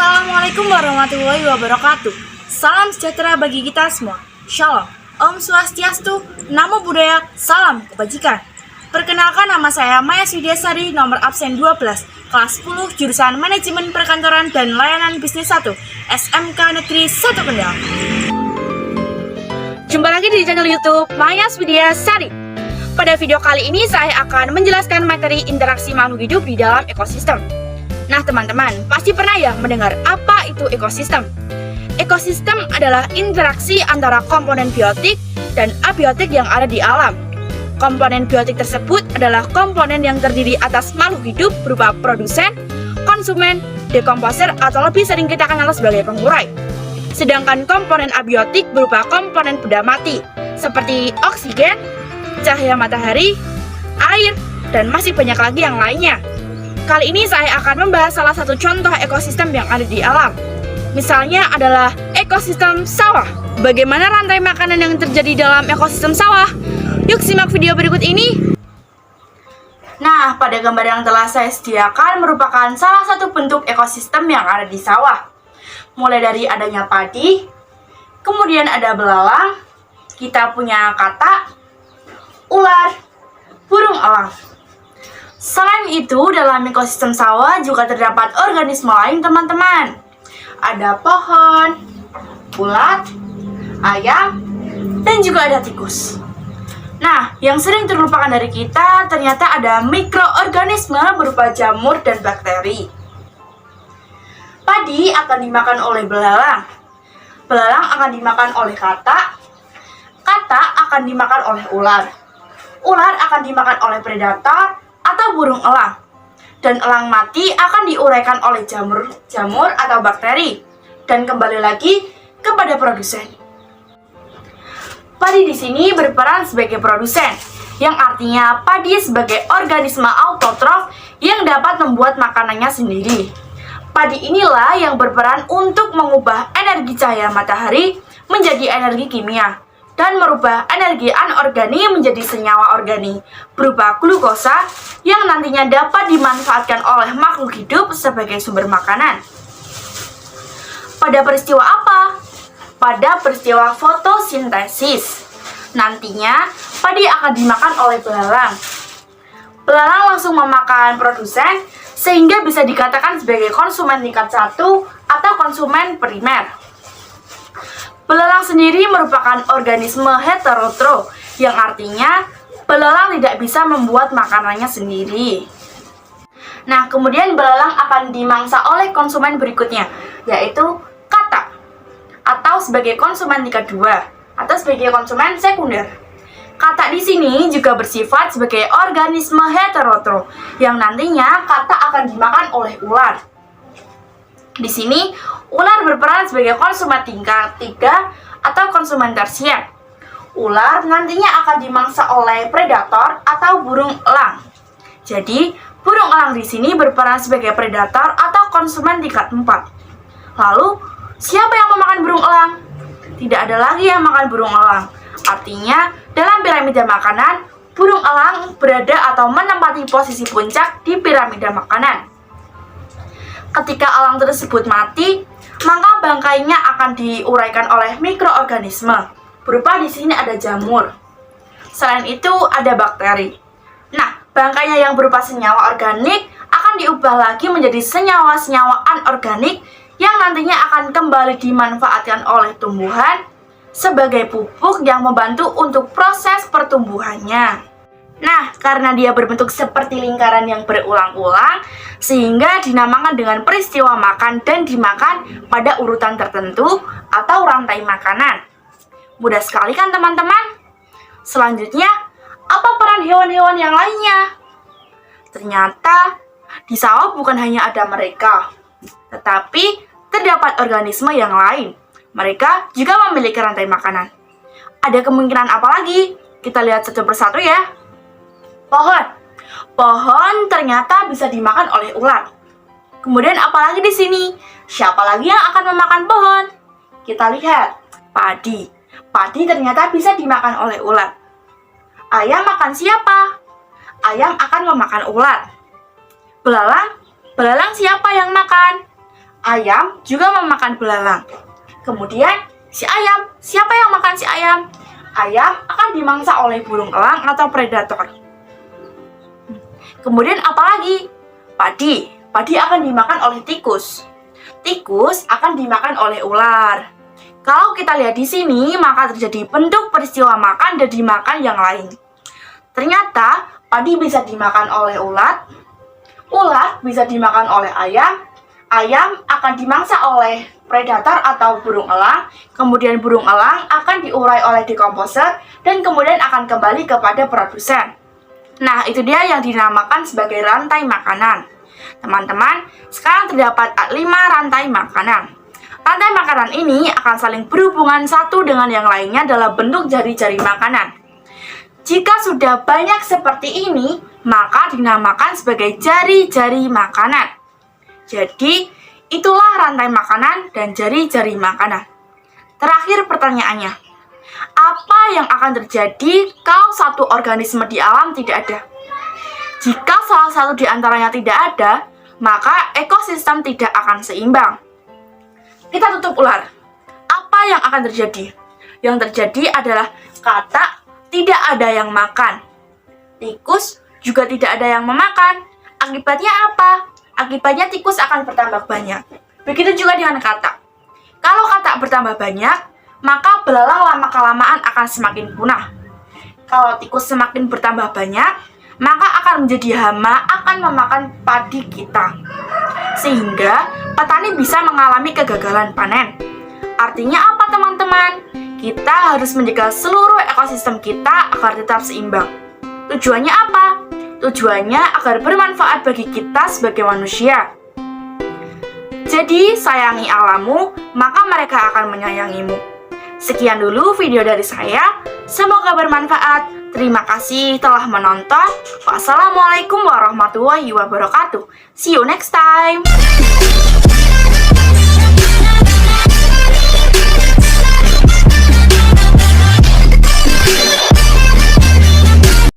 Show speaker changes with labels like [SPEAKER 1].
[SPEAKER 1] Assalamualaikum warahmatullahi wabarakatuh. Salam sejahtera bagi kita semua. Shalom. Om Swastiastu, Namo Buddhaya, salam kebajikan. Perkenalkan, nama saya Maya Swidyasari, nomor absen 12, kelas 10, jurusan Manajemen Perkantoran dan Layanan Bisnis 1, SMK Negeri 1 Kendal. Jumpa lagi di channel YouTube Maya Swidyasari. Pada video kali ini saya akan menjelaskan materi interaksi makhluk hidup di dalam ekosistem. Nah teman-teman, pasti pernah ya mendengar apa itu ekosistem? Ekosistem adalah interaksi antara komponen biotik dan abiotik yang ada di alam. Komponen biotik tersebut adalah komponen yang terdiri atas makhluk hidup berupa produsen, konsumen, dekomposer atau lebih sering kita kenal sebagai pengurai. Sedangkan komponen abiotik berupa komponen benda mati seperti oksigen, cahaya matahari, air, dan masih banyak lagi yang lainnya. Kali ini saya akan membahas salah satu contoh ekosistem yang ada di alam. Misalnya adalah ekosistem sawah. Bagaimana rantai makanan yang terjadi dalam ekosistem sawah? Yuk simak video berikut ini. Nah, pada gambar yang telah saya sediakan merupakan salah satu bentuk ekosistem yang ada di sawah. Mulai dari adanya padi, kemudian ada belalang, kita punya katak, ular, burung elang. Selain itu, dalam ekosistem sawah juga terdapat organisme lain teman-teman. Ada pohon, ulat, ayam, dan juga ada tikus. Nah, yang sering terlupakan dari kita ternyata ada mikroorganisme berupa jamur dan bakteri. Padi akan dimakan oleh belalang. Belalang akan dimakan oleh katak. Katak akan dimakan oleh ular. Ular akan dimakan oleh predator atau burung elang, dan elang mati akan diuraikan oleh jamur atau bakteri, dan kembali lagi kepada produsen. Padi di sini berperan sebagai produsen, yang artinya padi sebagai organisme autotrof yang dapat membuat makanannya sendiri. Padi inilah yang berperan untuk mengubah energi cahaya matahari menjadi energi kimia, dan merubah energi anorganik menjadi senyawa organik berupa glukosa yang nantinya dapat dimanfaatkan oleh makhluk hidup sebagai sumber makanan. Pada peristiwa apa? Pada peristiwa fotosintesis. Nantinya padi akan dimakan oleh belalang. Belalang langsung memakan produsen sehingga bisa dikatakan sebagai konsumen tingkat 1 atau konsumen primer. Belalang sendiri merupakan organisme heterotro, yang artinya belalang tidak bisa membuat makanannya sendiri. Nah, kemudian belalang akan dimangsa oleh konsumen berikutnya, yaitu katak, atau sebagai konsumen tingkat 2, atau sebagai konsumen sekunder. Katak di sini juga bersifat sebagai organisme heterotro, yang nantinya katak akan dimakan oleh ular. Di sini, ular berperan sebagai konsumen tingkat 3 atau konsumen tersier. Ular nantinya akan dimangsa oleh predator atau burung elang. Jadi, burung elang di sini berperan sebagai predator atau konsumen tingkat 4. Lalu, siapa yang memakan burung elang? Tidak ada lagi yang makan burung elang. Artinya, dalam piramida makanan, burung elang berada atau menempati posisi puncak di piramida makanan. Ketika elang tersebut mati, maka bangkainya akan diuraikan oleh mikroorganisme. Berupa di sini ada jamur. Selain itu ada bakteri. Nah, bangkainya yang berupa senyawa organik akan diubah lagi menjadi senyawa-senyawa anorganik yang nantinya akan kembali dimanfaatkan oleh tumbuhan sebagai pupuk yang membantu untuk proses pertumbuhannya. Nah, karena dia berbentuk seperti lingkaran yang berulang-ulang, sehingga dinamakan dengan peristiwa makan dan dimakan pada urutan tertentu atau rantai makanan. Mudah sekali kan teman-teman? Selanjutnya, apa peran hewan-hewan yang lainnya? Ternyata, di sawah bukan hanya ada mereka, tetapi terdapat organisme yang lain. Mereka juga memiliki rantai makanan. Ada kemungkinan apa lagi? Kita lihat satu persatu ya. Pohon. Pohon ternyata bisa dimakan oleh ulat. Kemudian apalagi di sini? Siapa lagi yang akan memakan pohon? Kita lihat. Padi. Padi ternyata bisa dimakan oleh ulat. Ayam makan siapa? Ayam akan memakan ulat. Belalang. Belalang siapa yang makan? Ayam juga memakan belalang. Kemudian, si ayam, siapa yang makan si ayam? Ayam akan dimangsa oleh burung elang atau predator. Kemudian apalagi? Padi. Padi akan dimakan oleh tikus. Tikus akan dimakan oleh ular. Kalau kita lihat di sini, maka terjadi bentuk peristiwa makan dan dimakan yang lain. Ternyata, padi bisa dimakan oleh ulat, ulat bisa dimakan oleh ayam, ayam akan dimangsa oleh predator atau burung elang, kemudian burung elang akan diurai oleh dekomposer, dan kemudian akan kembali kepada produsen. Nah, itu dia yang dinamakan sebagai rantai makanan. Teman-teman, sekarang terdapat 5 rantai makanan. Rantai makanan ini akan saling berhubungan satu dengan yang lainnya dalam bentuk jari-jari makanan. Jika sudah banyak seperti ini, maka dinamakan sebagai jari-jari makanan. Jadi, itulah rantai makanan dan jari-jari makanan. Terakhir pertanyaannya, apa yang akan terjadi kalau satu organisme di alam tidak ada? Jika salah satu di antaranya tidak ada, maka ekosistem tidak akan seimbang. Kita tutup ular. Apa yang akan terjadi? Yang terjadi adalah kata tidak ada yang makan. Tikus juga tidak ada yang memakan. Akibatnya apa? Akibatnya tikus akan bertambah banyak. Begitu juga dengan kata. Kalau kata bertambah banyak, maka belalang lama-kelamaan akan semakin punah. Kalau tikus semakin bertambah banyak, maka akan menjadi hama, akan memakan padi kita. Sehingga petani bisa mengalami kegagalan panen. Artinya apa, teman-teman? Kita harus menjaga seluruh ekosistem kita agar tetap seimbang. Tujuannya apa? Tujuannya agar bermanfaat bagi kita sebagai manusia. Jadi, sayangi alammu, maka mereka akan menyayangimu. Sekian dulu video dari saya. Semoga bermanfaat. Terima kasih telah menonton. Wassalamualaikum warahmatullahi wabarakatuh. See you next time.